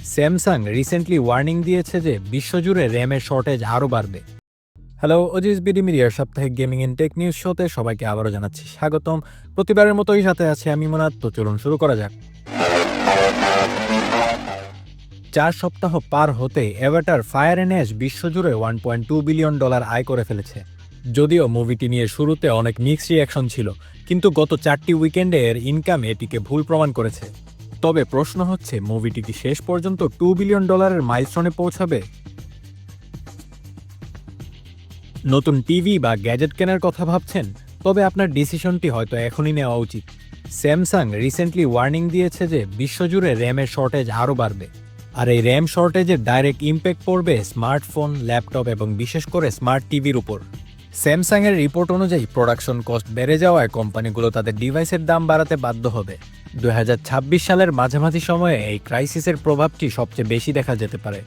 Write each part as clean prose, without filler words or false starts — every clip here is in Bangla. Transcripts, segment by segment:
স্যামসাং রিসেন্টলি ওয়ার্নিং দিয়েছে যে বিশ্বজুড়ে র্যামের শর্টেজ আরও বাড়বে। হ্যালো, অজিজ বিডি মিডিয়ার সাপ্তাহিক গেমিং এন্ড টেক নিউজ শোতে সবাইকে আবারও জানাচ্ছি স্বাগতম। প্রতিবারের মতোই সাথে আছে আমি মুনাদ। তো চলুন শুরু করা যাক। 4 সপ্তাহ পার হতে অ্যাভাটার ফায়ার অ্যান্ড অ্যাশ বিশ্বজুড়ে $1.2 বিলিয়ন আয় করে ফেলেছে। যদিও মুভিটি নিয়ে শুরুতে অনেক মিক্সড রিয়াকশন ছিল, কিন্তু গত 4টি উইকেন্ডে এর ইনকাম এটিকে ভুল প্রমাণ করেছে। তবে প্রশ্ন হচ্ছে, মুভিটি কি শেষ পর্যন্ত $2 বিলিয়ন মাইলস্টোনে পৌঁছাবে? নতুন টিভি বা গ্যাজেট কেনার কথা ভাবছেন? তবে আপনার ডিসিশনটি হয়তো এখনই নেওয়া উচিত। স্যামসাং রিসেন্টলি ওয়ার্নিং দিয়েছে যে বিশ্বজুড়ে র্যামের শর্টেজ আরও বাড়বে। আর এই র্যাম শর্টেজের ডাইরেক্ট ইম্প্যাক্ট পড়বে স্মার্টফোন, ল্যাপটপ এবং বিশেষ করে স্মার্ট টিভির উপর। স্যামসাংয়ের রিপোর্ট অনুযায়ী প্রোডাকশন কস্ট বেড়ে যাওয়ায় কোম্পানিগুলো তাদের ডিভাইসের দাম বাড়াতে বাধ্য হবে। 2026 সালের মাঝামাঝি সময়ে এই ক্রাইসিসের প্রভাবটি সবচেয়ে বেশি দেখা যেতে পারে।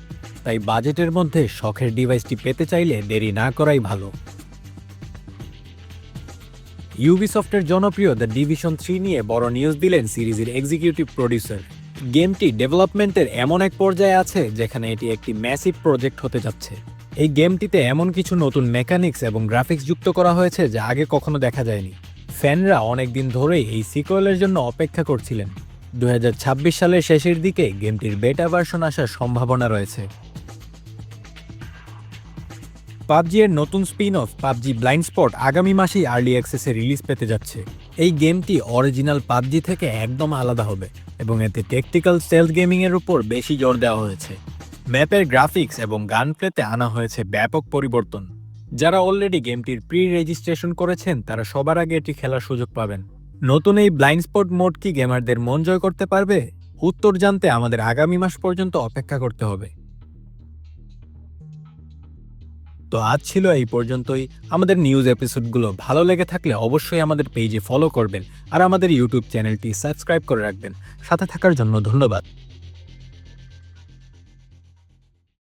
তাই বাজেটের মধ্যে শখের ডিভাইসটি পেতে চাইলে দেরি না করাই ভালো। ইউবিসফটের জনপ্রিয় দ্য ডিভিশন 3 নিয়ে বড় নিউজ দিলেন সিরিজের এক্সিকিউটিভ প্রডিউসার। গেমটি ডেভেলপমেন্টের এমন এক পর্যায়ে আছে যেখানে এটি একটি ম্যাসিভ প্রজেক্ট হতে যাচ্ছে। এই গেমটিতে এমন কিছু নতুন মেকানিক্স এবং গ্রাফিক্স যুক্ত করা হয়েছে যা আগে কখনো দেখা যায়নি। ফ্যানরা অনেকদিন ধরেই এই সিকুয়েলের জন্য অপেক্ষা করছিলেন। 2026 সালের শেষের দিকে গেমটির বেটা ভার্সন আসার সম্ভাবনা রয়েছে। পাবজি এর নতুন spin off PUBG blind spot আগামী মাসেই আর্লি অ্যাক্সেসে রিলিজ পেতে যাচ্ছে। এই গেমটি অরিজিনাল পাবজি থেকে একদম আলাদা হবে এবং এতে টেকটিক্যাল স্টেলথ গেমিং এর উপর বেশি জোর দেওয়া হয়েছে। ম্যাপের গ্রাফিক্স এবং গান প্লেতে আনা হয়েছে ব্যাপক পরিবর্তন। যারা অলরেডি গেমটির প্রি রেজিস্ট্রেশন করেছেন তারা সবার আগে এটি খেলার সুযোগ পাবেন। নতুন এই ব্লাইন্ড স্পট মোড কি গেমারদের মন জয় করতে পারবে? উত্তর জানতে আমাদের আগামী মাস পর্যন্ত অপেক্ষা করতে হবে। তো আজ ছিল এই পর্যন্তই। আমাদের নিউজ এপিসোডগুলো ভালো লেগে থাকলে অবশ্যই আমাদের পেজে ফলো করবেন আর আমাদের ইউটিউব চ্যানেলটি সাবস্ক্রাইব করে রাখবেন। সাথে থাকার জন্য ধন্যবাদ।